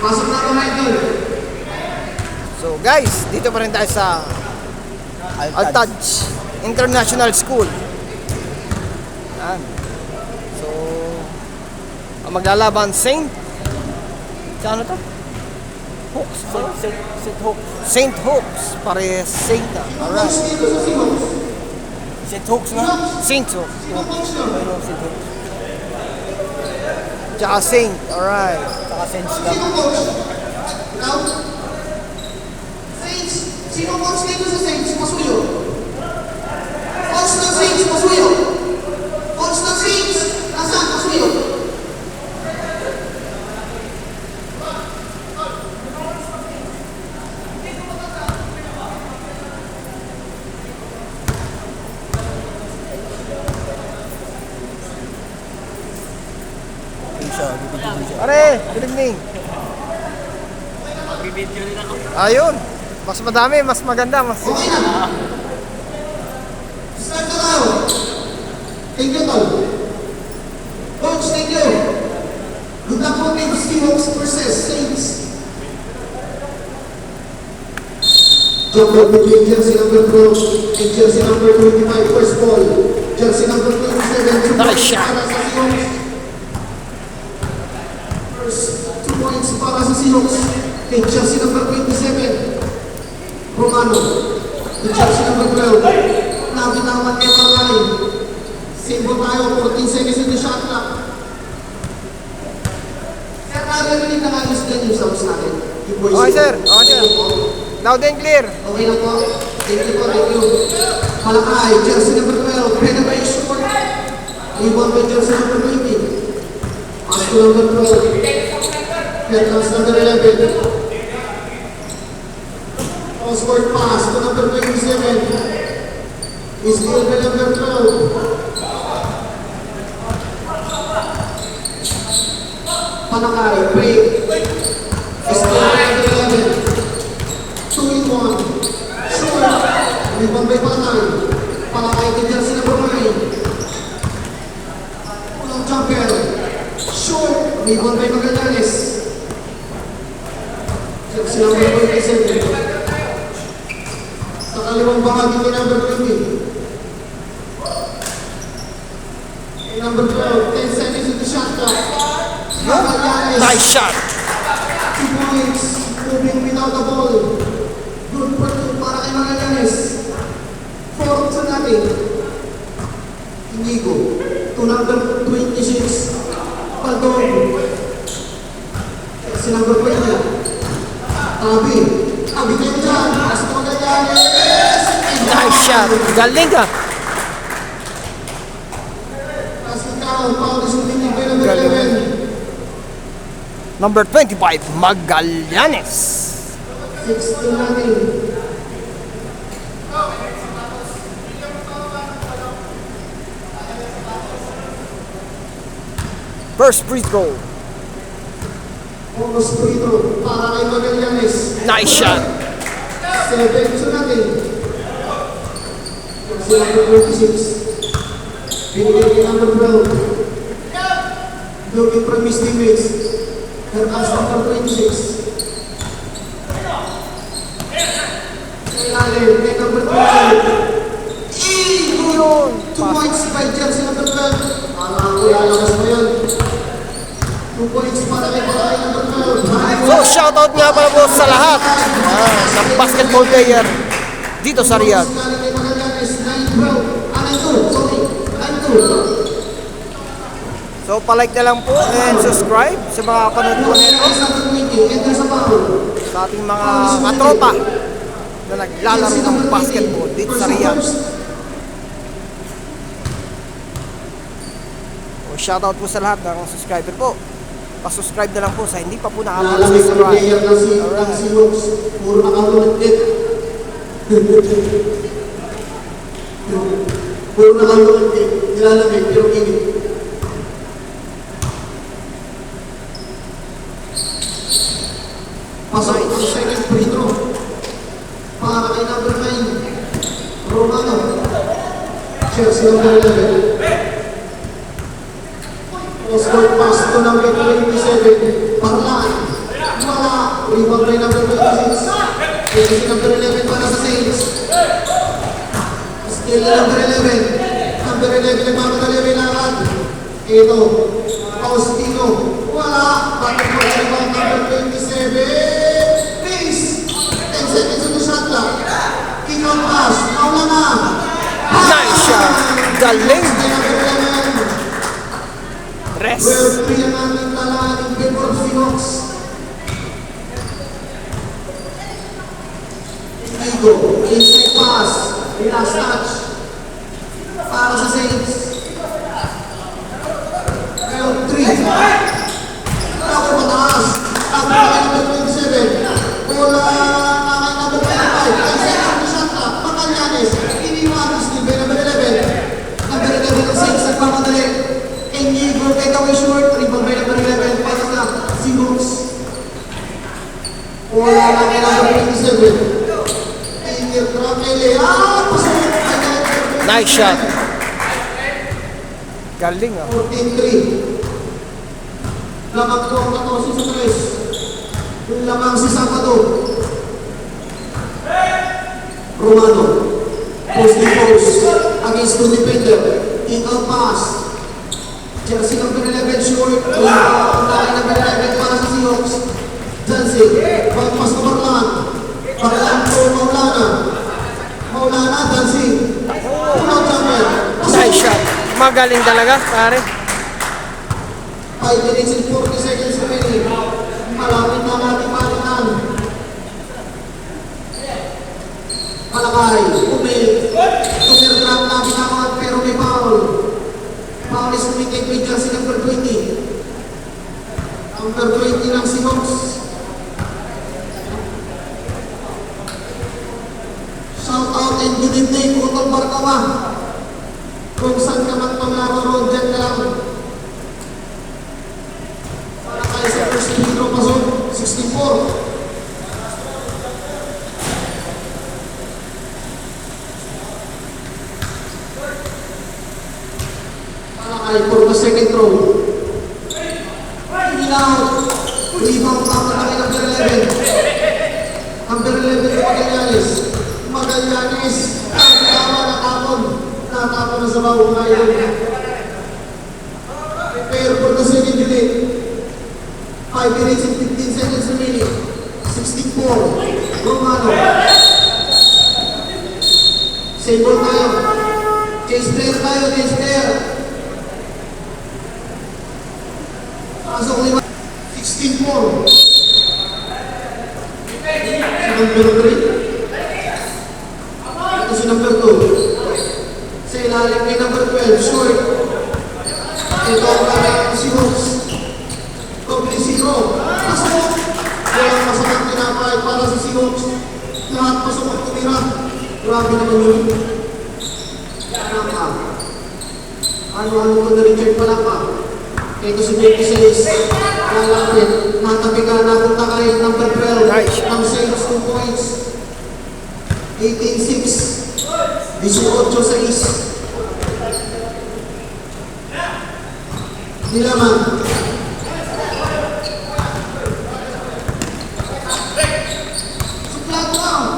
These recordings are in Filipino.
Pasok na ito, Michael. So guys, dito pa rin tayo sa Altaj International School. Yan. So, ang maglalaban Saint ano to? Hawks. Saint Hawks. Saint Hawks. Pare Saint. Alright. Saint Hawks nga. Saint Hawks. Mayroon Saint Hawks. Tsaka Saint. Alright. Saka Saints lang. Saints. Sino coach dito sa Saints? Pasuyo. Coach ng Saints, pasuyo. Coach ng Saints, nasaan? Pasuyo. Pare, good evening. Magbibideo rin ako. Ayun. Mas madami, mas maganda, mas... Okay na. Start na tayo. Thank you, Tol. Coach, thank you. Good luck po kay Seahawks versus Saints. Jump ball between jersey number 12 and jersey number 25. First ball. Jersey number 27. Nice shot. Para sa Seahawks. First 2 points para sa Seahawks. Kay jersey number 27. Romano. The jersey number 12. Nabitawan kay Malay. Simple tayo. 14 seconds in the shot clock. Sir, naririnig na ayos din yung sounds natin. Okay sir, okay sir. Loud and clear. Okay na po. Thank you po, thank you. Malakay, jersey number 12. Pwede ba yung short? Rebound by jersey number 20. Pass to number 12. Veterans number 11. Cross-court pass to number 27. Steal by number 12. Malakay, break. Steal by number 11. 2-in-1. Short. Rebound by Palakay. Palakay kay jersey number 9. Pulang jumper. Short. Rebound by Magallanes. Jersey number 27. Sa kaliwang bahagi kay number 20. Kay number 12. 10 seconds in the shot clock. Magallanes. Nice shot. 2 points. Moving without the ball. Good for 2 para kay Magallanes. 4 to nothing. Inigo. To number 26. Paldong. Si number 20. Tabi. Tabi kayo dyan. As to Magallanes. Nice shot. Galing ka. As ikaw, Paul is winning by number 11. Number 25, Magallanes. 6 to nothing. First free throw. Almost free throw para kay Magallanes. Nice shot. 7 to nothing. Si number 26. Binigay kay number 12. Looking from his teammates. Here comes number 26. Kay Allen, kay number 12. Yun. 2 points by jersey number 12. Alam ko lalabas mo yun. 2 points para kay Palakay number 12. So shoutout nga pala po sa lahat ng basketball player dito sa Riyadh. Galing kay Magallanes, 9-12. 9-2, sorry. 9-2. So palike na lang po and subscribe sa mga kapanood po nito sa ating mga katropa na naglalaro ng basketball dito sa Riyadh. O shoutout po sa lahat ng subscriber po. Pa-subscribe na lang po sa hindi pa po nakaka-subscribe. Puro nakakululit. Puro nakakululit. Nilalamig, pero init. Pasok ang second free throw. Para kay number 9. Romano. Chelsea number 11. Cross-court pass to number 27. Parlaan. Rebound by number 26. Agency number 11 para sa Saints. Still number 11. Number 11 nagmamadali may lakad. Ito. Faustino. Wala. Bakit po rebound number 27. Please. 10 seconds on the shot clock. Kick out pass. Maula na. Nice shot. Galing. Number 11. Rest. Well, piyan natin talaan ng Bedford Phoenix. Indigo, inside pass, last touch. Para sa Saints. Well, 3. Ako mataas. Ako na number 27. Bola na kay number 25. Ay, second shot na. Makalyanes. Iniwanan si number 11. Number 11 ng Saints nagpamadali. Indigo, take away short. Rebound by number 11 para sa Seahawks. Wala na kay number 27. Nice shot. Galing ah. 14-3. Lamang po ang 14 sa 3. Lamang si Sabado. Romano. Post to post. Against two defender. Kick out pass. Jersey number 11 short. Line number 11 para sa Seahawks. Jansen. Pagpas na Marlan. Marlan po Maulana. Maulana, Jansen. Pull-out jumper. Nice shot. Magaling talaga, pare. 5 minutes and 40 seconds remaining. Malapit na natin palitan. Malakay. Tumirgrap na binawan pero may foul. Foul is committed with jersey number 20. Number 20 ng Seahawks. Shout out and good evening, Utol Barkawa. Kung saan ka man panglaro, dyan ka lang. Para tayo sa first hero pasok, 64. Para for the second throw. Ilaw. Rebound tama na kay number 11. Number 11 Magallanes. Magallanes. Natapon na sa bawang ngayon. Pero for the second unit, 5 minutes and 15 seconds remaining. 64. Romano. Save ball tayo. Chase player tayo, chase player. Pasok 5. 16-4. Si number 3. Ito si number 2. Sa ilalim kay number 12, short. Ito ang kaya si Hooks. Doble 0. Pasok. Walang masakang tinapay para sa si Hooks. Lahat pasok ang tumira. Grabe naman yun. Palapa. Ano-ano ko na Richard Palapa. Ito si 26. Lalapit. Natabi ka na punta ka rin number 12. Ang Saints 2 points. 18-6. 18-6. Nilaman. Suplado lang.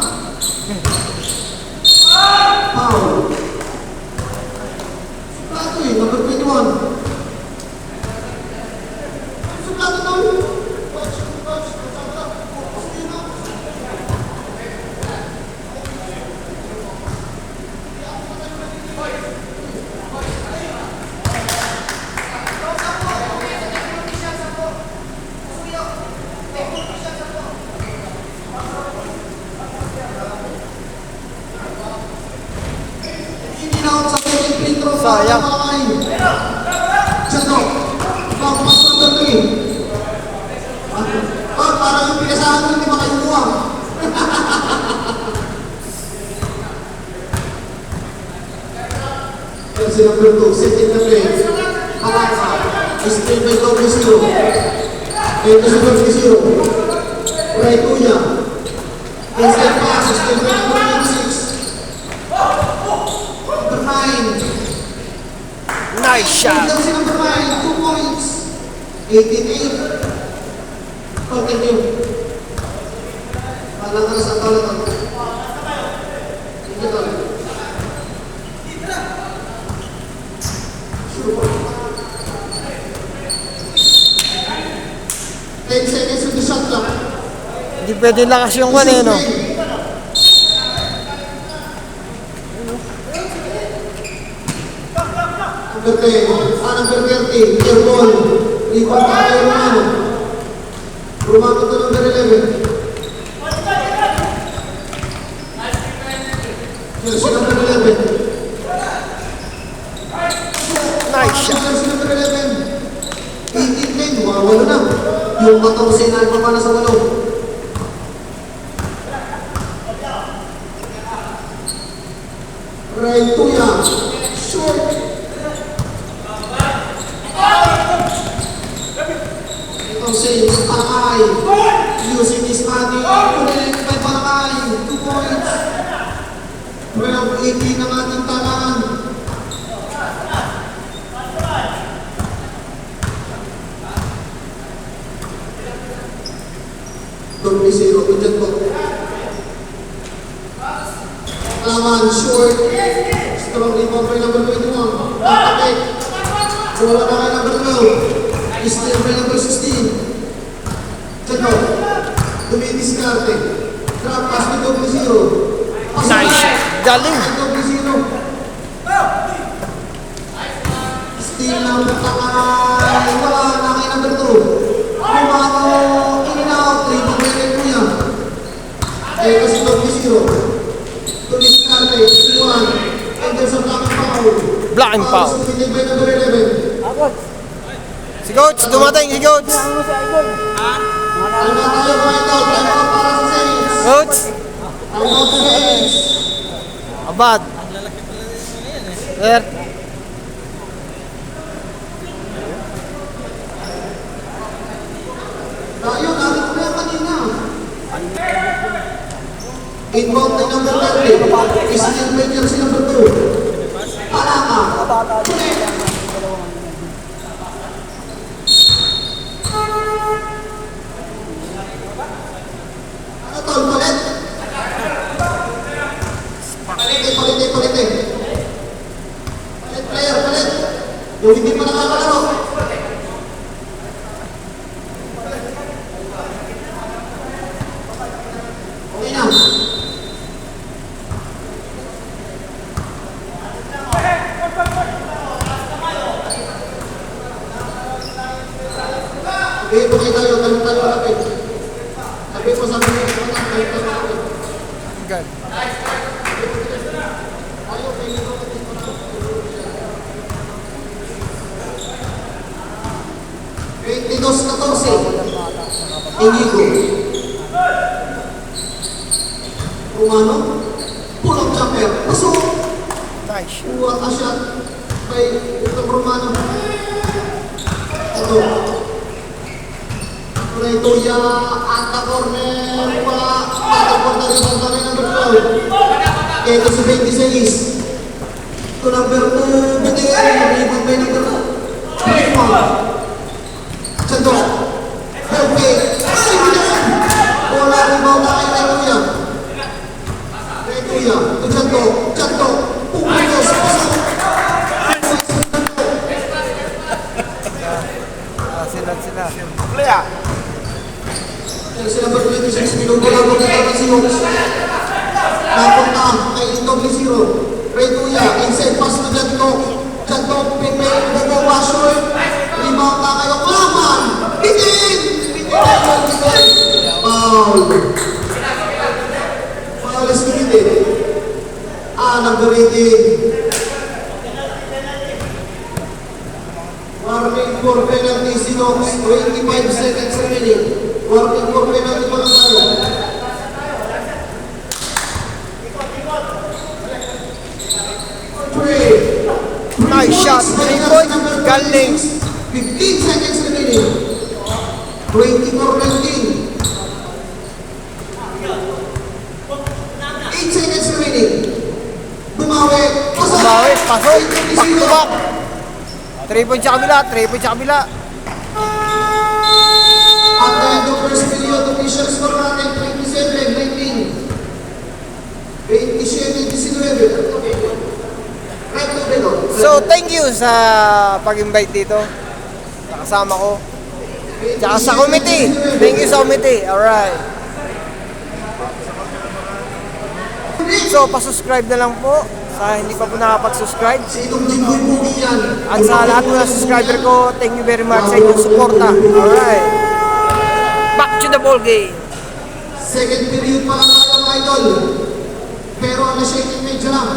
Foul. Suplado eh, number 21. Suplado daw. Sayang. Chato. Pagpas number 3. Oh, parang yung pinasahan mo hindi makayumuha. Kasi number 2, set in the play. Palaka. Still by double 0. Ito si double 0. Right Uya. Inside pass. Still by number 6. Number 9. Nice shot. Ito si number 9. 2 points. 18-8. Continue. Alam ka na sa tawag ito. Ito ito. Sure. 10 seconds with the shot clock. Hindi pwede lakas yung one no? Number 10, number 30, air ball. Rebound tayo kay Romano. Romano to number 11. Jersey number 11. Nice shot. Jersey number 11. 18-10, wala na. Yung mata ko sa inay pa para sa walo. Right to ya. Short. Itong Saints, Palakay. Using his body. Kunin kay Palakay. 2 points. 12-18 ang ating talaan. Don't be zero. Kudyan po. Laman, short. Strong rebound by number 21. Patek. Wala na kay number 12. Steal by number 16. Chano. Dumidiskarte. Drop pass with double zero. Nice. Galing. Double zero. Steal ng Takay. Wala na kay number 2. Romano. In and out. Rebound by number 2 yan. Ito si double zero. Dumidiskarte. 1. And there's a blocking foul. Blocking foul. Submitted by number 11. Si Coach, dumating si Coach. Ano tayo mga ito? Time out para sa Saints. Coach. Time out sa Saints. Abad. Sir. Tayo, namin ko na kanina. Inbound by number 30. Steal by jersey number 2. Palaka. Ano to? Palit? Palit. Palit player, palit. Yung hindi pa nakakalaro. Okay na. Okay, tayo, lapit. Lapit po sa mga lapit. Good. Tayo, kayo ito. Dos 14. Inigo. Romano. Pull up jumper. Pasok. Nice. What a shot by Romano. Ito. Ito ya at the corner. Wala. Patapunta rin ang tanay number 12. Ito si 26. Ito number 2. Bitigay. Rebound by number 3. Chando. Okay. Ay, bilang. Wala rebound na kay Retuya. Retuya. Ito Chando. Pumilos. Pasok. Sila. Jersey number 26, binubulabog na ito si Hawks. Napunta kay Indoble Zero. Retuya, inside pass to Janto. Janto, Pepe, Bobo, short. Rebound na kayo. Klaman! Bitin! Foul. Foul is committed. Number 18. Warning for penalty si Hawks. 25 seconds remaining. Warning for penalty pa lang tayo. Nice shot. 3 point. Galing. 15 seconds remaining. 24-19. 8 seconds remaining. Bumawi. Bumawi. Pasok. Back to back. 3 point sa kabila. At the end of first period, officials score natin 27-19. you sa pag-invite dito. Nakasama ko. Tsaka sa committee. Thank you sa committee. Alright. So, pasubscribe na lang po sa hindi pa po nakapag-subscribe. Sinong Jimboy Pugi yan? At sa lahat po ng subscriber ko, thank you very much sa inyong suporta. Alright. Back to the ball game. Second period pa lang tayo mga idol. Pero ano shaking medyo lang.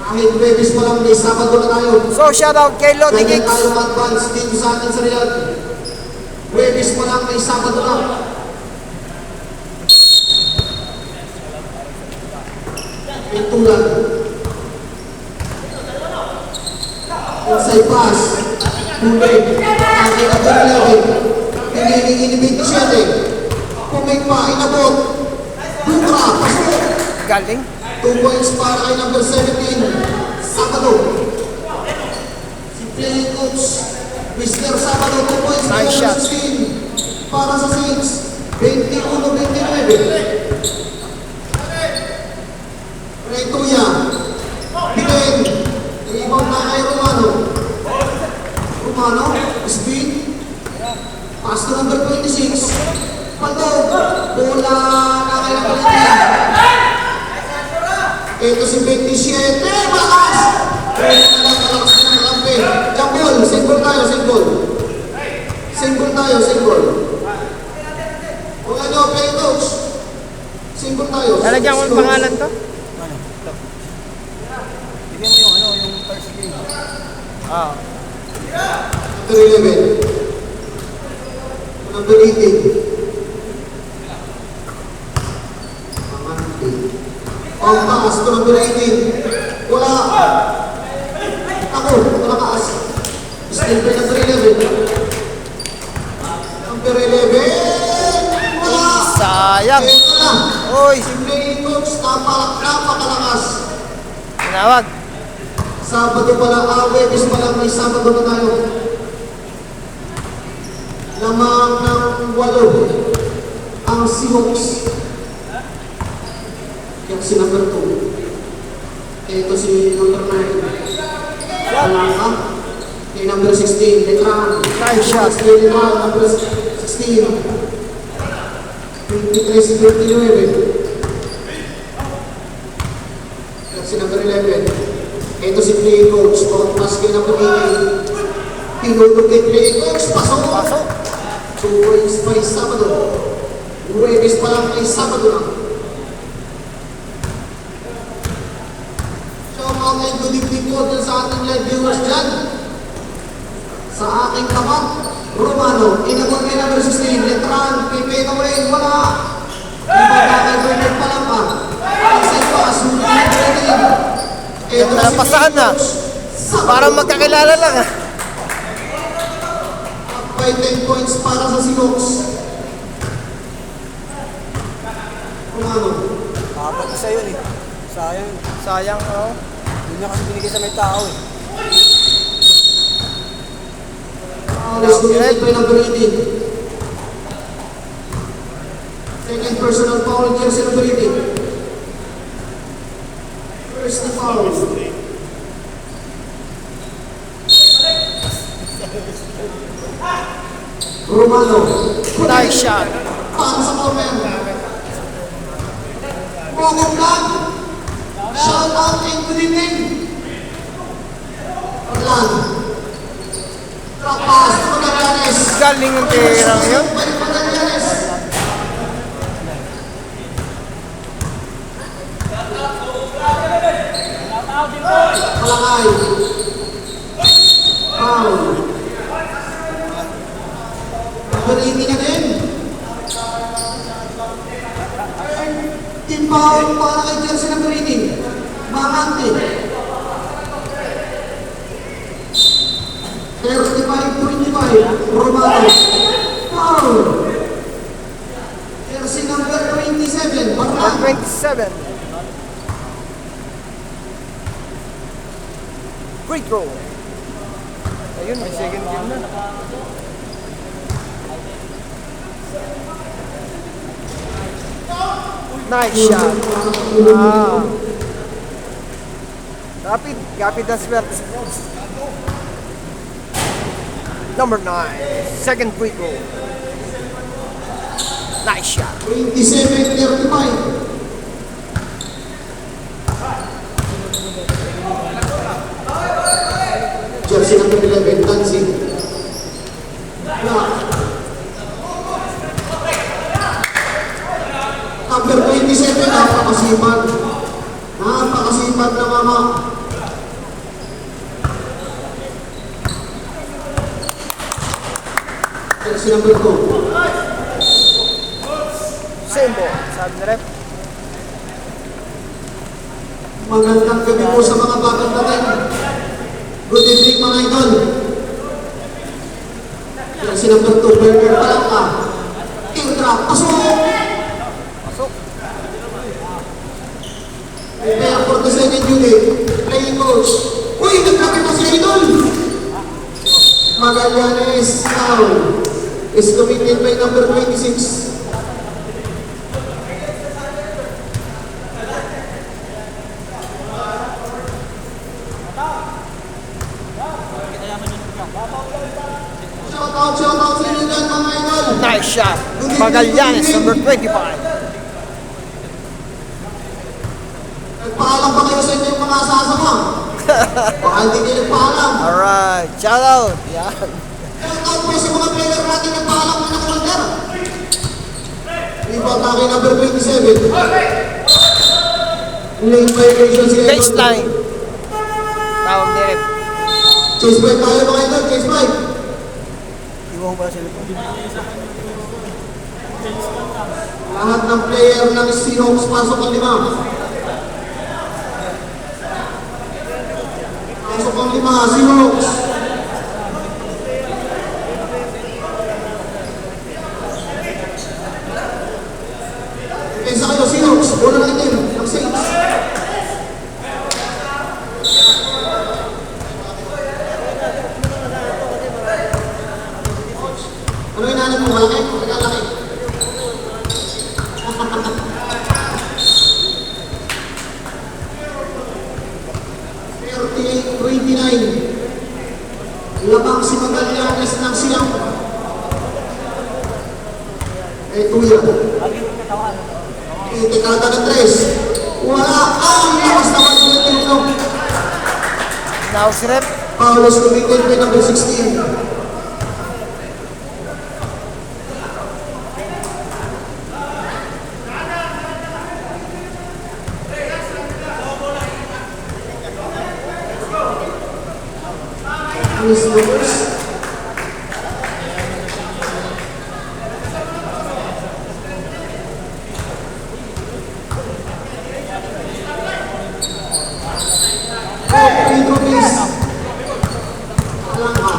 Kahit Webis pa lang, may Sabado na tayo. So, shoutout kay Lodi Ganyan Kicks. tayo mag-advance dito sa atin sa Riyadh. Webis pa lang, may Sabado na. Pintulan. Inside pass. Huli. Aking Abdul Levin. Hinihingi ni 27. Pumig pa, inabot. Buka, pasok. Galing. 2 points para kay number 17. Sabado. Si playing coach, Mr. Sabado, 2 points kay Nice number shot. 16. Para sa Saints, 21-29. Retuya. Bigay. Rebound na kay Romano. Romano, speed. Pass to number 26. Patog. Bola na kay number 18. Ito si 27. Bakas! Malakas na kalampi. Jambol. Single tayo, single. Single tayo, single. Kung ano, play coach. Single tayo. Lalagyan ko ng pangalan to? Bigyan mo yung ano, yung first game. Ah. Number 11. Number 18. Pangtaas to number 18. Wala. Ako, malakas. Still by number 11. Number 11. Wala. Sayang. Ito na. Oy, Si playing coach, napakalakas. tinawag. Sabado pala, Webis pala, may Sabado na tayo. Lamang ng 8 ang Seahawks. Yan si number 2. Ito si number 9. Alaka. Kay number 16, Letran. Nice shot. Kay Letran, number 16. 23-29. Yan si number 11. Ito si play coach, pass kay number 18. Tinulog kay play coach, pasok! Pasok. 2 points by Sabado. Webis pa lang ay Sabado lang. Shout out and good evening po dyan sa ating live viewers dyan. Sa aking tapat, Romano, inabot kay number 16, Letran, Pepe Away, wala. Ibaga kay Bernard Palapa. Inside pass, huli kay Bernard. Ito si Napasahan na. Sabado. Parang magkakilala lang ah. By 10 points para sa Seahawks. Romano. Apat isa yun eh. Sayang. Sayang, oh. Hindi niya kasi binigay sa may tao eh. Foul is committed by number 18. Second personal foul, jersey number 18. First foul. Romano. Nice shot. Para sa corner. Bogong lang. Shout out and good evening. Orlan. Drop pass to Magallanes. Galing ng tirang yun. Balik Magallanes. Malakay. Foul. Berhenti na din. Team foul para kay jersey number 18. Mahante. 35-25. Romano. Foul. Jersey number 27. Baklan. 27. Free throw. Ayun, may second game na. Nice shot. Ah. Kapit na swerte. Number 9, second free throw. Nice shot. 27-35. Jersey number 11, dancing. Number 27, napakasipag. Napakasipag na mama. Jersey number 2. Same ball. Sabi na rep. Magandang gabi po sa mga bagong dating. Good evening mga idol. Jersey number 2, Berber Palangka. Intra, pasok! Pasok. Prepare for the second unit. Playing coach. Uy, nagkakita si idol! Magallanes now is committed by number 26. Shout out sa inyo dyan mga idol. Nice shot. Magallanes, number 25. Nagpaalam ba kayo sa inyo yung mga sasama? Baka hindi kayo nagpaalam. Alright. Shout out. Yan. Shout out po sa mga player natin nagpaalam na nakalanda. Rebound tayo number 27. Late violation si idol. Baseline. Tawag ni rep. Chase 5 tayo mga idol. Chase 5. Iwan ko pala sila po. Lahat ng player ng Seahawks pasok ang 5. Pasok ang 5, Seahawks. Pensa kayo, Seahawks. Bola ng itim, ng Saints. Ano inaanap mo? Malaki? Malaki? 38-29. Labang si Magallanes ng Silang. Tuya. Itikada ng 3. Wala ang lakas naman yung tino. Now si rep. Paulos committed by number 16. Miss Lucas. Pedro Piz. Palangka.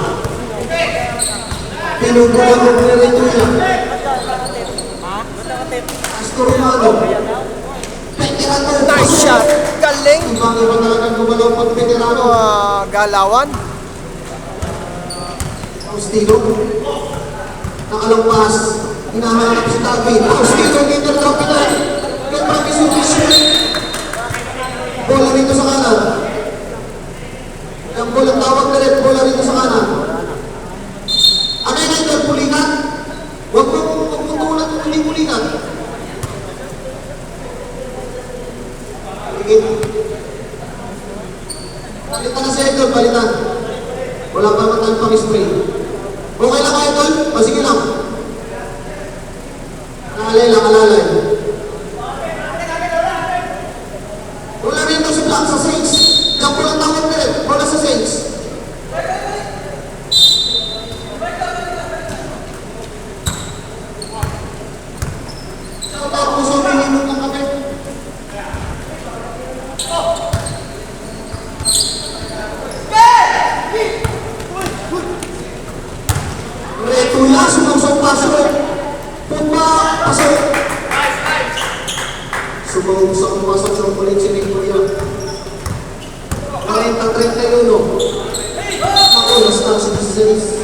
Pinugulan mo na rin niya. Astor Romano. Veterano. Nice shot. Galing. Ibang-iba talagang gumalaw pag veterano. Galawan. Faustino. Nakalampas. Hinahanap si David. Faustino, interdraw kita. Get back is official. Bola rito sa kanan. Ang bola tawag na rin. Bola rito sa kanan. Ano yun ito? Pulikan? Huwag mong tulad kung hindi pulikan. Ligit. Balitan na siya ito. Balitan. Wala pa matang pang-spray. Okay lang kayo, Tol? O sige lang. Alalay lang, alalay. Wala rin ito si Black sa Saints. Diyan po lang tawag na rin. Wala sa Saints. Shout out po sa minimum ng kape. Retula, sumaw-pasok. Pumpa, pasok. Sumaw-pasok sa kulit si Victoria. 40-31. Ako, last na si Cesaris.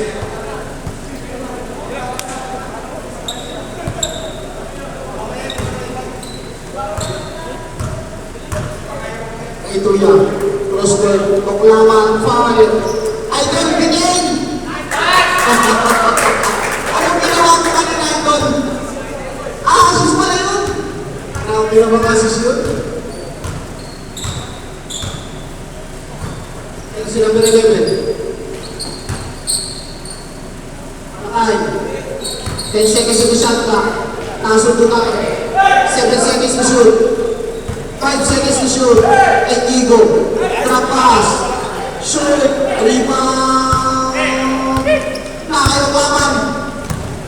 mga sisyon. Ito si number 11. Nakay. 10 seconds to shot clock. Nakasunod tayo. 7 seconds to shoot. 5 seconds to shoot. And Igo. Drop pass. Shoot. Rebound. Nakayupaman.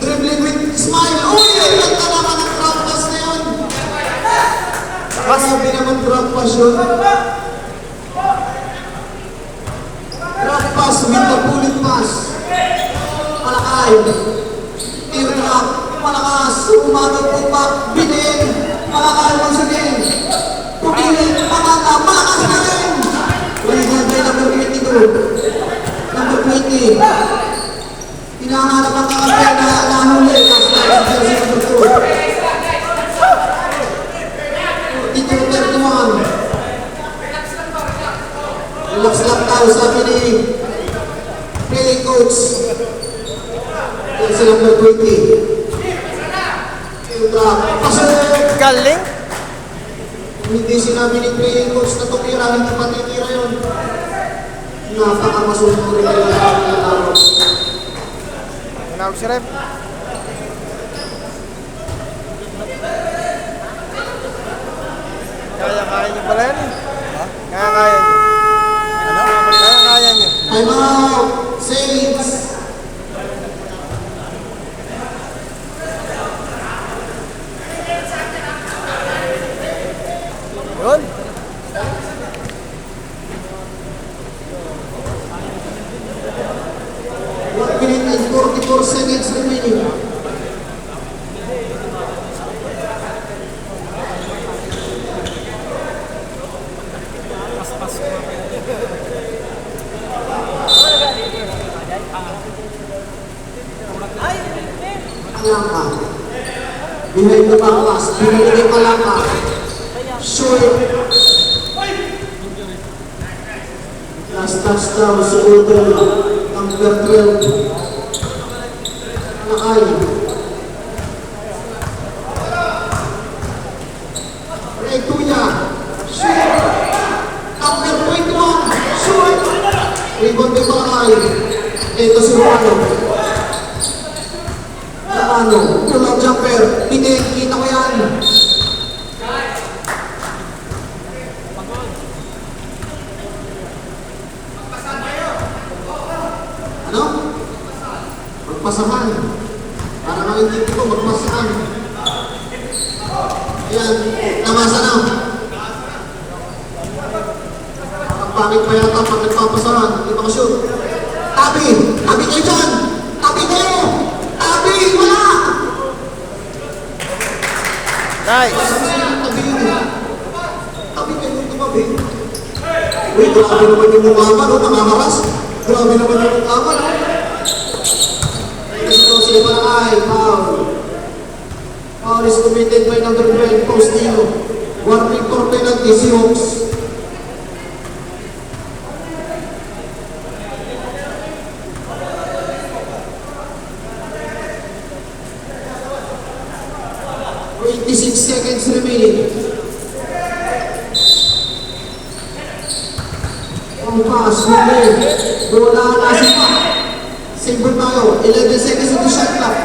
Dribbling with smile. Uy! Ay, ganda naman ang drop pass na yun. Grabe naman drop pass yun. Drop pass with the bullet pass. Malakay. Teardrop. Malakas. Umanong po pa. Bilin. Malakay once again. Pumilin. Pamata. Malakas na rin. Rebound by number 22. Number 20. Hinahanap ang kakapay na nahuli. Last time sa jersey number 2. 32-31. Relax lang tayo, sabi ni playing coach. Jersey number 20. Pasok! Galing. Hindi sinabi ni playing coach na tumira, hindi patitira yun. Napakamasok rin nila ang laro. Tinawag si Rep. Kaya nyo pala yan eh. Ha? Kaya nyo. Ano? Kaya nyo. Time out! Saints! Yun. 1 minute and 44 seconds remaining. Palangka. Behind the back pass. Binigay Palangka. Short. Last touchdown sa Ultra. Number 12. Nakay. Retuya. Shoot. Number 21. Shoot. Rebound ni Palangay. Ito si Romano. Romano. Pull-up jumper. Hindi. Kita ko yan. Ano? Magpasahan. Para makikita ko, magpasahan. Ayan, namasa na. Ang pangit pa yata pag nagpapasahan, hindi makashoot. Tabi! Tabi kayo dyan! Tabi kayo! Tabi! Wala! Nice. Tabi yun. Tabi kayo nung tumabi. Uy, grabe naman yung mukha man, no? Nangangaras. Grabe naman yung mukha man, no? Ito si Palangay, foul. Foul is committed by number 12, Postino. 1 victor penalty, Seahawks. Seconds remaining. Ang pass, hindi. Wala na siya. Simple tayo. 11 seconds into shot clock.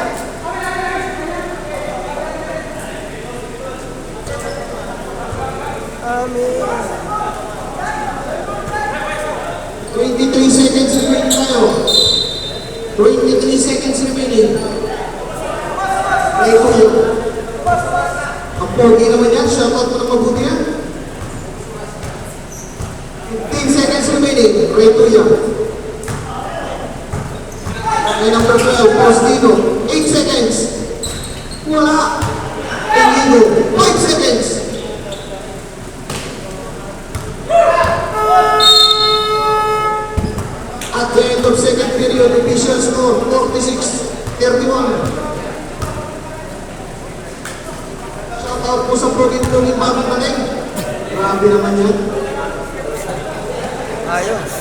Amin. 23 seconds remaining tayo. 23 seconds remaining. Ito yun. Ang pogi naman yan. Shoutout mo na mabuti yan. 15 seconds remaining. Retuya. May number 12. Postino. 8 seconds. Wala. Tingino. 5 seconds. At the end of second period, official score 46-31. Shoutout po sa poging-poging bagong maning. Grabe naman yan. Ayos.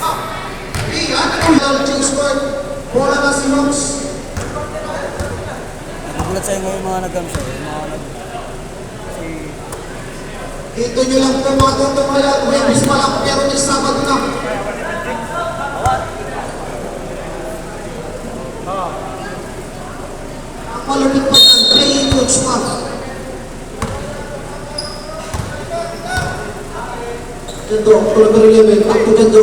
Iyan ang final change word. Bola na si Hawks. Nagulat sa'yo ngayon mga nag-gamsa. Yung mga nag... Si... Dito nyo lang po matutumayan. Webis pa lang, pero may Sabado na. Ang malapit pa dyan, playing coach pa. Gando, number 11, back to Gando.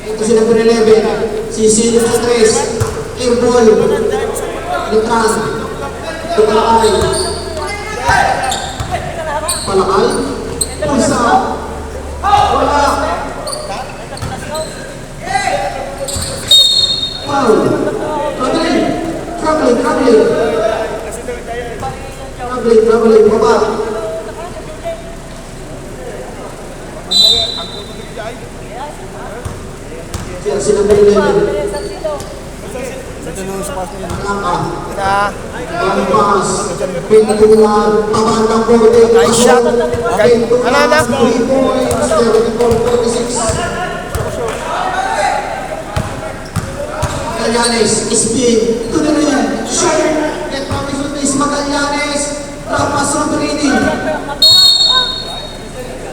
Ito si number 11, si Silvio Tres, airball, Litran, Palakay, Palakay, Pulsa, wala, wow, traveling, baba. Jersey number 11. Ito nung sa pass nila. Langka. Na, Pass. Pintuan. Pabandang bote. Nice shot. Pintuan. Ano na? 3 points. 34-46. Magallanes. Spin. Ito na rin. Shoot. Get promise on this. Magallanes. Rapas on reading.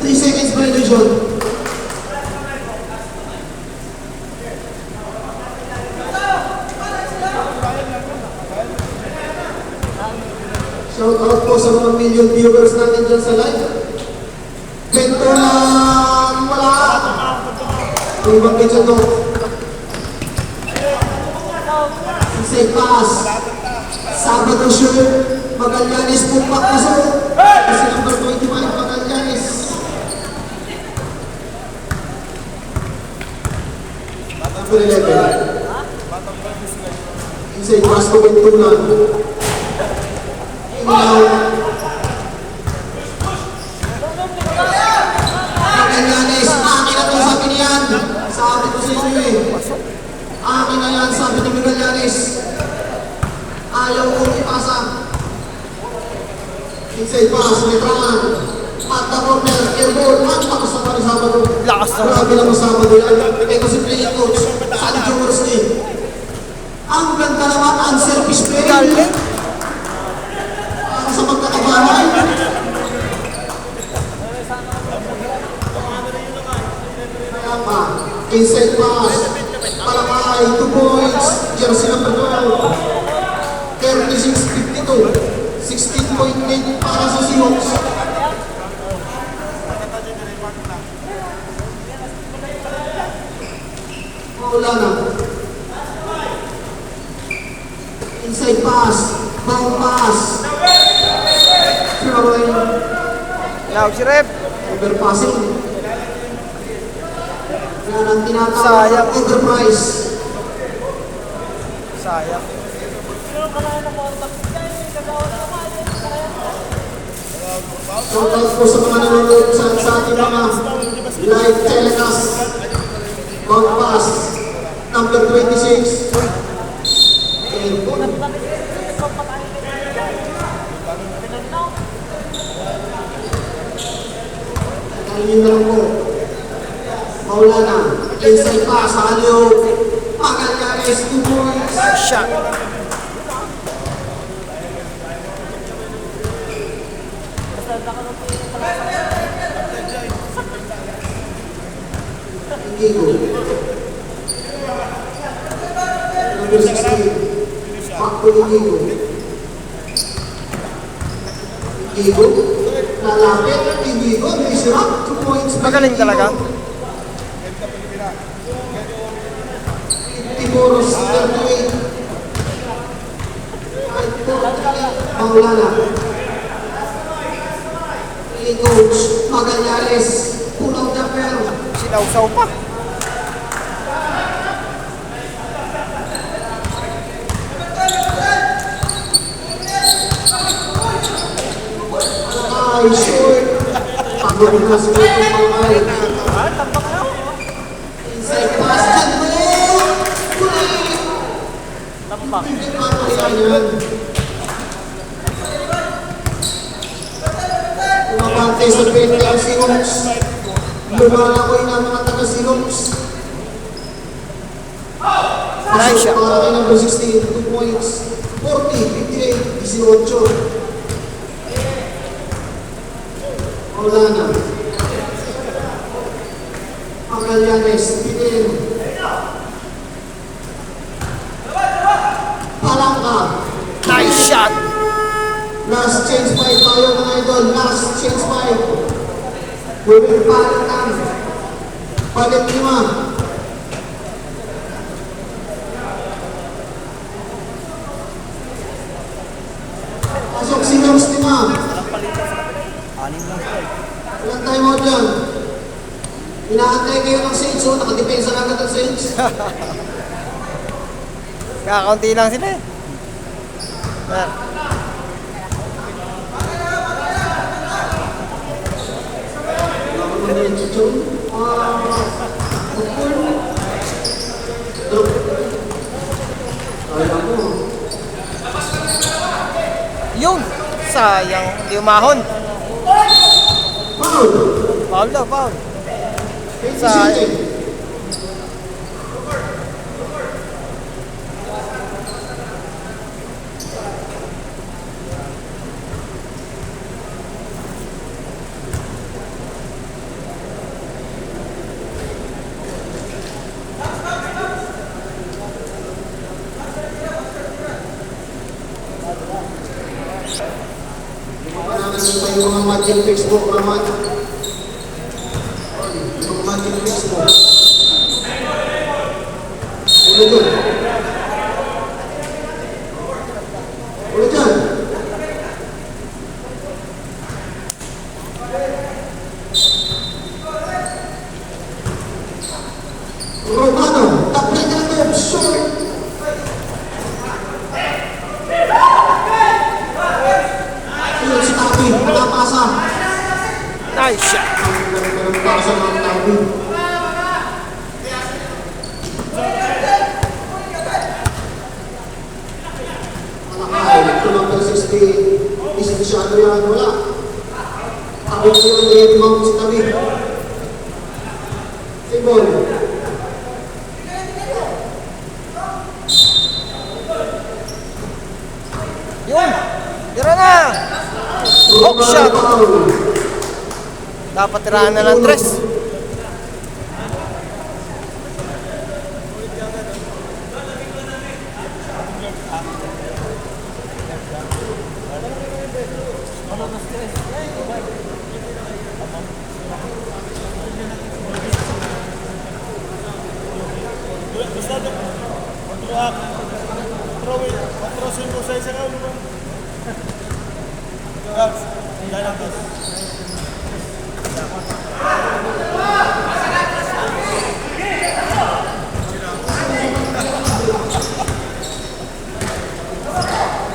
3 seconds by the John. Shout out po sa mga million viewers natin dyan sa live. Bento lang wala. Ibang kitchen to. Sisay pass. Sabado shoot. Magallanes pumpak na so. Kasi number 21 Magallanes. Number 11. Inside pass to Bento lang. Magallanes, akin na to sabi niyan. Sabi ko sa inyo eh. Akin na yan, sabi ni Magallanes. Ayaw ko ipasa. Inside pass, Letran. At the corner, airball. Ang pakasama ni Sabado. Lakas na. Grabe lang ang Sabado yan. Ito si playing coach, Sanjo Morski. Ang ganda naman, unselfish play. galing. Sa magkakabahay. Mayama, inside pass, Palakay, 2 points, jersey number 12, 36-52, 16.8 para sa Seahawks. Wala na. Inside pass, bound pass. Now, si Rep. Overpassing. Yan ang tinatawag Sayang. na enterprise. Sayang. Shoutout po sa mga nanonood sa ating mga live telecast. Bound pass, number 26. Airborne. Ayun na lang po. Maulana. Inside pass. Halio. Magallanes. 2 points. Nice shot. Indigo. Number 16. Paco Indigo. Indigo. Lalapit. Indigo. May sirap. 2 points. Magaling talaga. Timoros 38. Maulana. Coach Magallanes. Pull-out jumper. Sinausaw pa. Ay, short. Pagod na sa mga pangay. Inside pass. Gando. Kulit. Tampak. Yan. Umabante sa pwede ang Seahawks. Lumalakoy na mga taga-Seahawks. Nice shot. Palakay number 16, 2 points. 40, 58, 18. Maulana. Magallanes, Pinin. Palangka. Nice shot. Last change 5 tayo mga idol. Last change 5. Gawin palitan. Palit 5. Pasok si Rams 5. Anim lang siya eh. Ilang time out yan? Inaantay kayo ng Saints, oh. Nakadepensa na agad ang Saints. Kakaunti lang sila eh. Ayan. Yun! Sayang, hindi umahon. Foul! Foul daw, foul. Sayang. Namin pa yung mga magic textbook naman. Yung mga magic textbook. Ulo dyan. Ulo dyan. Romano, tapos na ito, short. Ayun si Tabi, nakapasa. Nice shot. Ang pasa ng Tabi. Malakay, ito number 60. Isisyado yan, wala. Ako yung lady mount si Tabi. Simon. Yun! Tira na! Hook shot! Dapat tirahan na lang tres.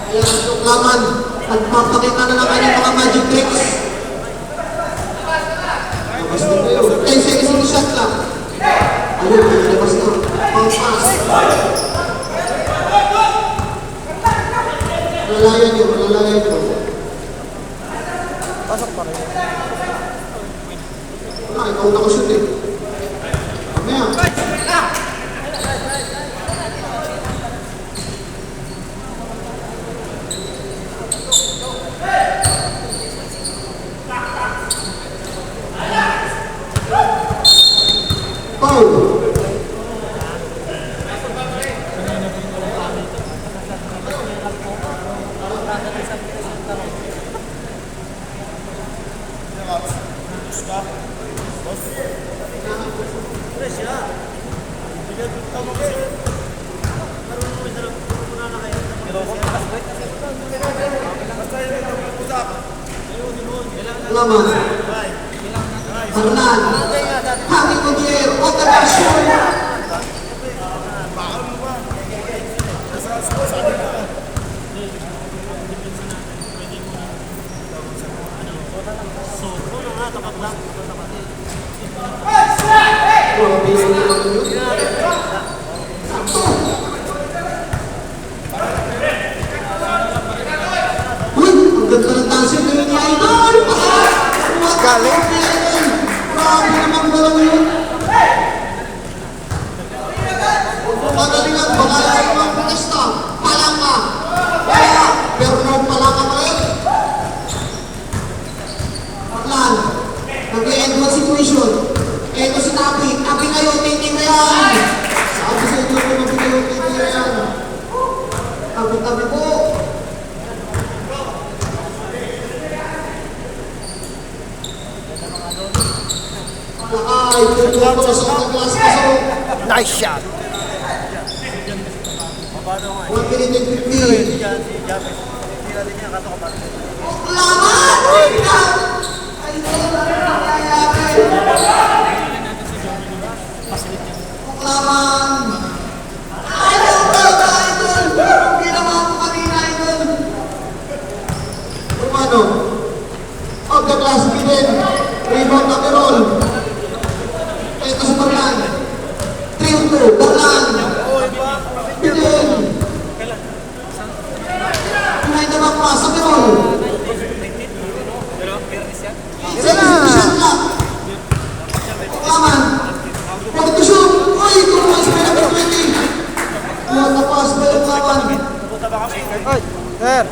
Kaya suklaman at papakita na lang kayo ng mga magic tricks. Labas na kayo. 10 seconds yung shot lang. Ayun, labas na. Pang-pass. Malalayan yun, malalayan yun. Pasok pa rin. Wala, ikaw nakashoot eh. Mamaya. Foul. Laman. Harlan. Hangin ko diya. Otagasyon. Uy, ang ganda ng dancing na yun ni Idol! Galing. Grabe naman galaw yun! Magalingan, baka sa ibang protesta, palangka! Kaya, pero palangka pa rin! Harlan! po sa Santa Claus Pasok. Nice shot. 1 minute and 50. Yan, si Japes. Tira din niya, kato ka ba? Laman! Idol, ano nangyayari? Laman! Idol! Ginawa ko kanina, idol! Romano. Of the class, Biden. Rebound Aperol. Ito sa Barlan. 3-2. Barlan. Biden. Tunay na magpas. Aperol. Ito na. Laman. Pwede to shoot. Uy, tumas pa yung number 20. Nakapas pa yung laman. Oy, sir.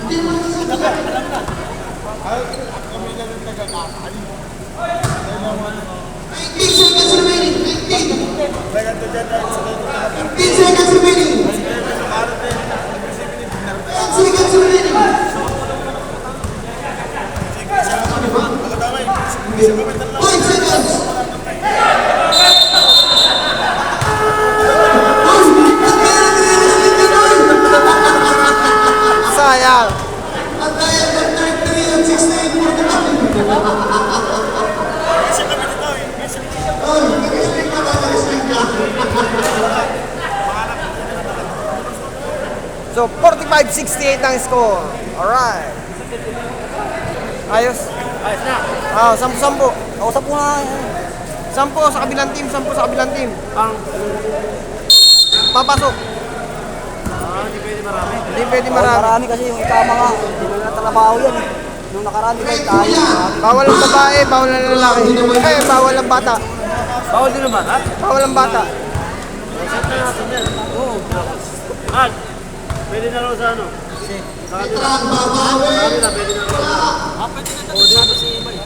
Hindi naman kasi ito. 18 seconds remaining. 18. 15 seconds remaining. 10 seconds remaining. 5 seconds. Sayang. At dahil ng 33 at 68 for the natin. Oh, nag-string ka ba? Nag-string ka. So, 45-68 ang score. Alright. Ayos. Ayos na. Ah, 10-10. Kausap ko nga. 10 sa kabilang team, 10 sa kabilang team. Ang... Papasok. Hindi pwede marami. Hindi pwede marami. Marami kasi yung ikama nga. Hindi na natrabaho yan eh. Nung nakaraan, di ba tayo? Bawal ang babae, bawal ang lalaki. Eh, bawal ang bata. Bawal din naman, ha? Bawal ang bata. Set na natin yan. Oo. At, pwede na raw sa ano? Veteran, babawi. Wala.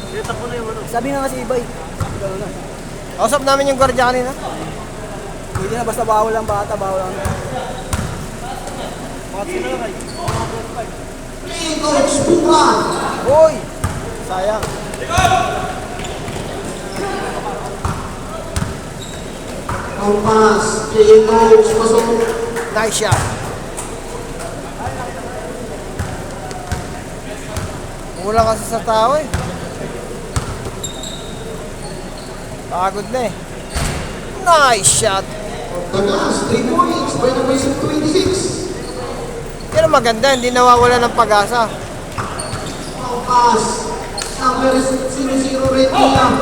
Set up ko na yung ano. Sabi nga kasi Ibay. Gano'n na. Kausap namin yung gwardiya kanina. Pwede na basta bawal ang bata, bawal ang... Bakit sila lang ay? Playing coach, Bukan. Hoy! Sayang. Ang pass, playing coach, pasok. Nice shot. Wala kasi sa tao eh. Pagod na eh. Nice shot. The last 3 points by the base of 26. Pero maganda, hindi nawawala ng pag-asa. Ang pass, number 00 Red Liam.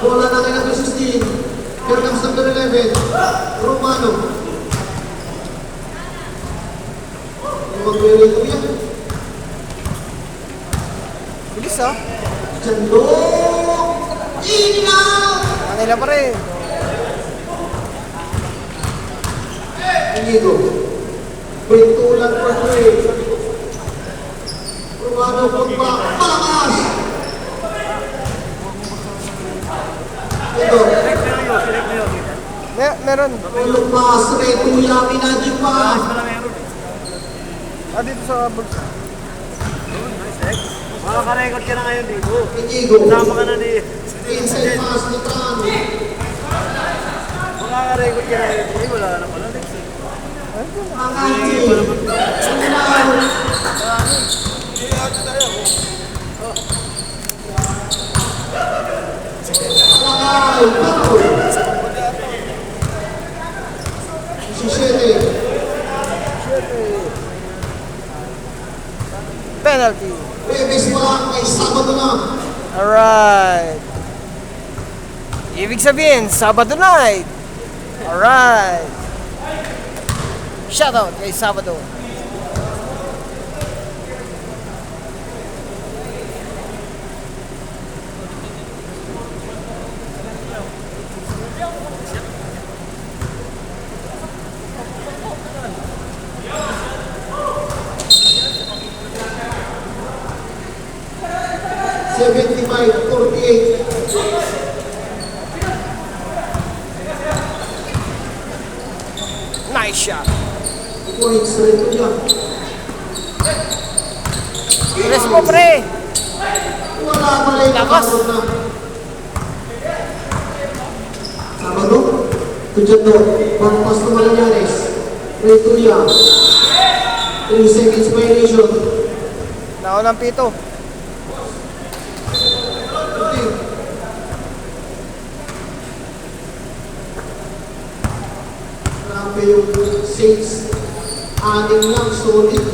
Bola na kay number 16. Here comes number 11, Romano. Magwiri ko yan. Bilis ah. Jandok! Inigaw! Kanila pa rin. Inigo. Pintulan for 3. Romano, pagba, malakas! Ito. Meron. Ulong pass, Reto Yami, Najib pa. Ah, dito sa bulsa. Makaka-record ka na ngayon dito. Inigo. Sama ka na ni... Inside pass ni Tan. Makaka-record ka na ngayon dito. Wala na pala. Angati. Sumaw. Alakay. Bakul. 17. Penalty. Bebes pa lang kay Sabado na. Alright. Ibig sabihin, Sabado night. Alright. Shoutout kay Sabado. Nice shot. Points rin ito yan. Tres mo, pre. Wala pala yung Lakas. nakapot na. Sabado, Tudyado, Pampas to Malayares, Ray Tulia, 3 seconds violation. Naunang pito. Okay. Grabe yung 6, 6 lang, solid.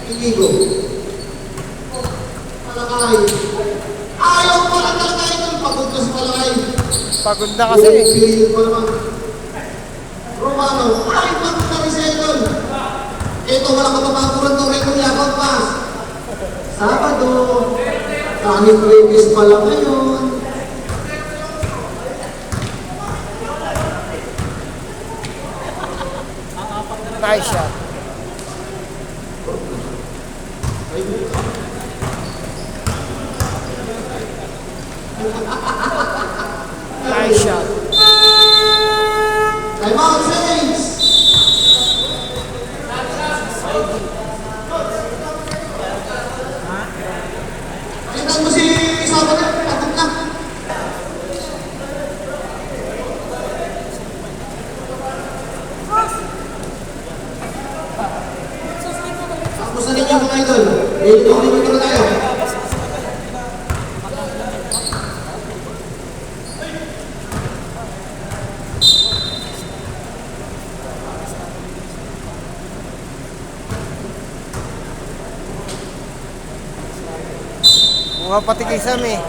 Iligo. Malakay. Ayaw pala talaga ito. Pagod na si Malakay. Pagod na kasi. Period pa naman. Romano. Ay, pagod na rin siya ito. Ito, wala ka papakuran to. Ito, yakot pass. Sabado. Kahit release pa lang ngayon. Nice shot. Nice shot. Time out, Saints! Palitan mo si Sabado. Atap na. Tapos na ninyo mga idol. Dito na tayo. Buha pati kay Sam eh.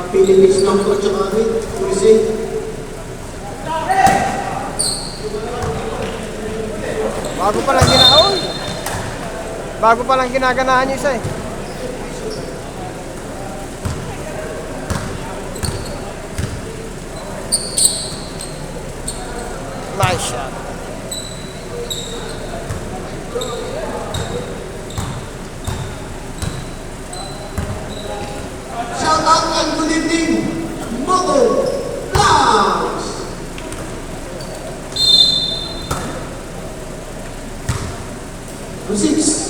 Philippines lang po tsaka rin. Pulisi. Bago pa lang ginaganahan yung isa eh. Nice shot. Shout out and good evening, Moto Vlogs! Six.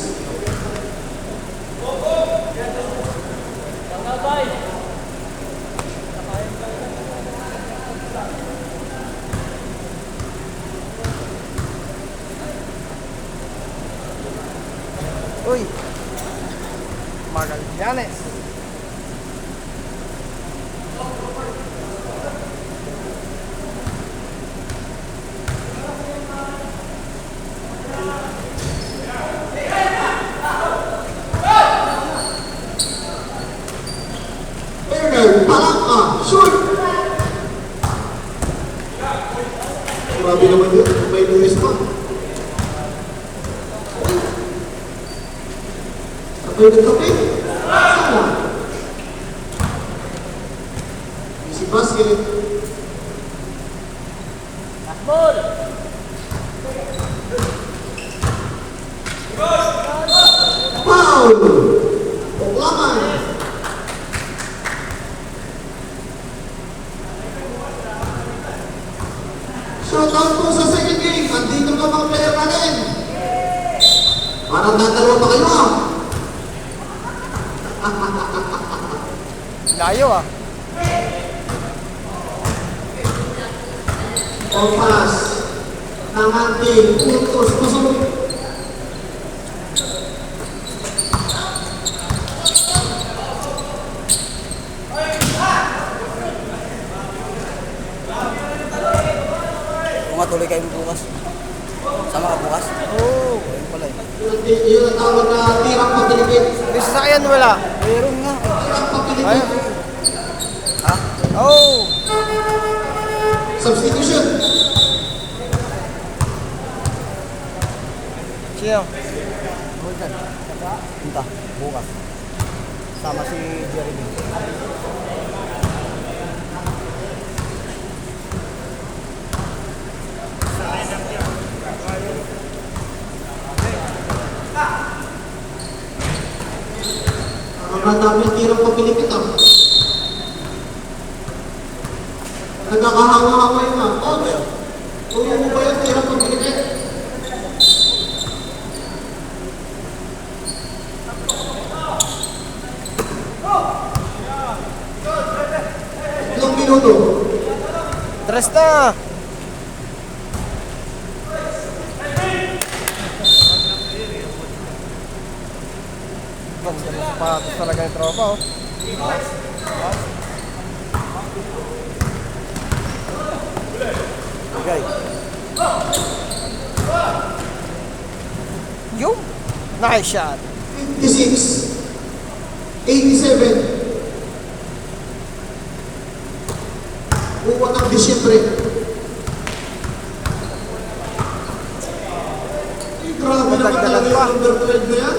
Uy. Magallanes. Ernel Palaka, shoot! Grabe naman yun, may lumis pa. Sabay ng kape? Sana. Easy basket. Foul! Oklaman. Shoutout po sa second game. Andito ka mga player natin. Parang dadalawa pa kayo ah. Layo ah. Opas. Nanganting. Putos. Pasok. Matuloy kayo bukas. Sama ka bukas? Oo. Ayun pala eh. Yun ang tawag na tirang pagkilipit. May sasakyan wala. Meron nga. Tirang pagkilipit. Ayun. Ha? Oh. Substitution. Sino? Bulkan. Punta. Bukas. Sama si Jeremy. Ang dami tirang pagkilipit ah. hahawa-hawa yun na. Coach, tuyo mo ba yun? Tira pag binigay. Ilang minuto? Tres na. Ganda ng sapatos talaga yung tropa, oh. Okay. Yung nice shot. 56. 87. Buwan ng Disyembre. Grabe naman Matagdagan talaga pa. yung number 12 na yan.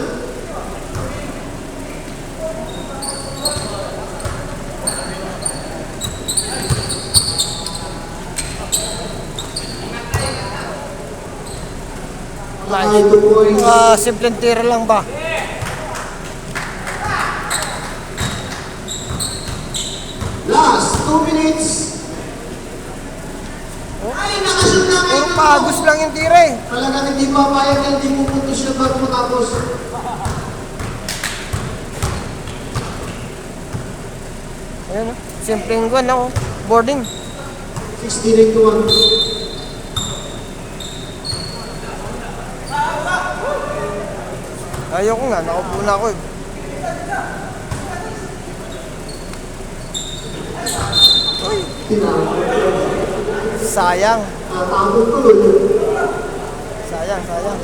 Nice. 2 points. Simpleng tira lang ba? Last 2 minutes. Ay, nakashoot na kayo. Puro pagos lang yung tira eh. Talagang hindi papayag na hindi pupuntos siya bago matapos. Ayan, oh. Simpleng guwan lang, oh. Boarding. 69 to 1. Ayoko nga, nakaupo na ako eh. Uy, sayang. Natapos tuloy. Sayang, sayang.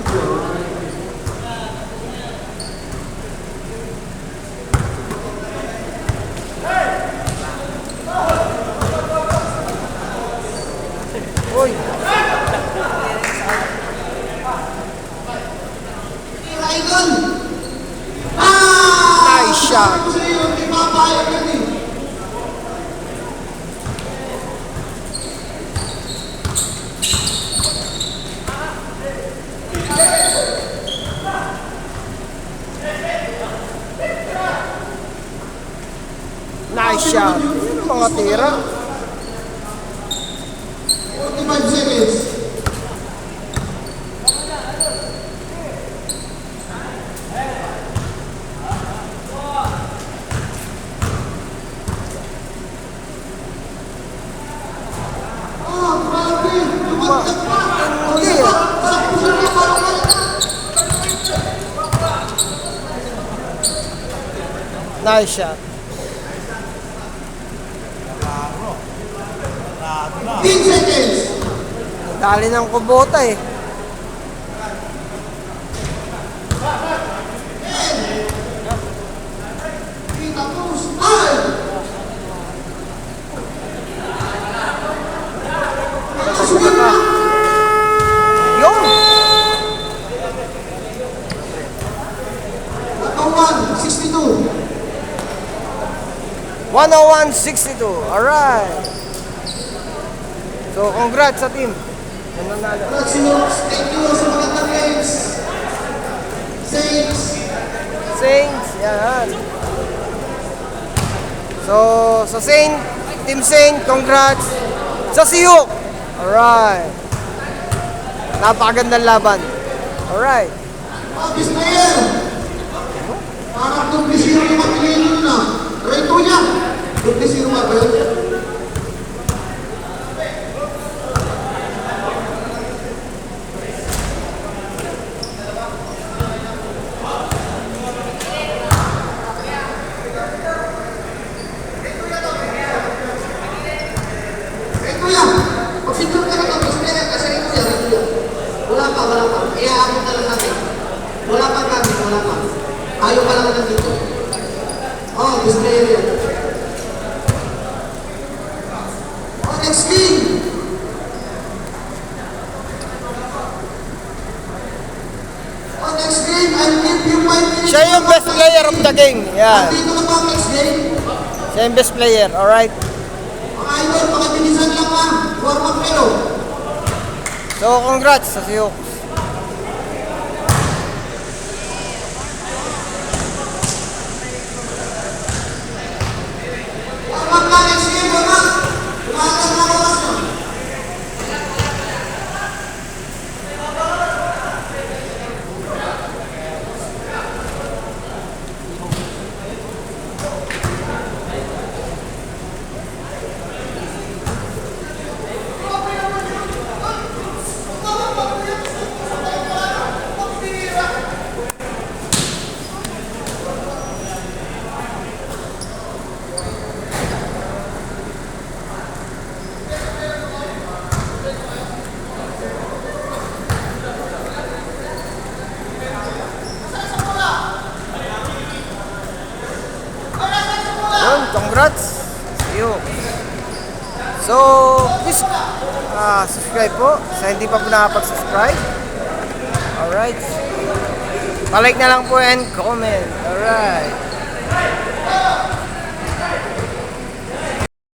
Uy, Idol! nice shot. Sabi ko sa iyo, hindi papayag yan eh. Nice shot. Yun ang mga tira. 45 seconds. Grabe! Lumagdag pa! Hindi. Sa puso niya parang wala. Nice shot. 10 seconds. Dali ng kubota eh. Tapos, ay! Nakasugat na! Yung! Natawan, 62. 101-62. Alright. So, congrats sa team. Yan nanalo. Congrats, thank you sa magandang games. Saints. Saints, yan. So, sa Saint, Team Saint, congrats. Sa Sihok. Alright. Napakagandang laban. Alright. Office player. Parang duplisiro yung mapiliin na. Reto niya. Duplisiro ba ba yun? Reto yan. Pag-sintor ka na office player kasi reto yan. Reto yan. Wala pa, wala pa. Iaabot na lang natin. Wala pa kami, wala pa. Ayaw pa lang nandito. Oh, display area. Oh, next game. Oh, next game, I'll give you 5 minutes. Siya yung best player of the game. Yan. Andito na ba ang next game? Siya yung best player. Alright. Mga idol, pakibilisan lang ha. Warm up kayo. So, congrats sa Sihok. Warm up na next game, warm up. Umaga na oras nyo. Congrats! See you! So, please subscribe po sa hindi pa po nakapag-subscribe. Alright. Palike na lang po and comment. Alright.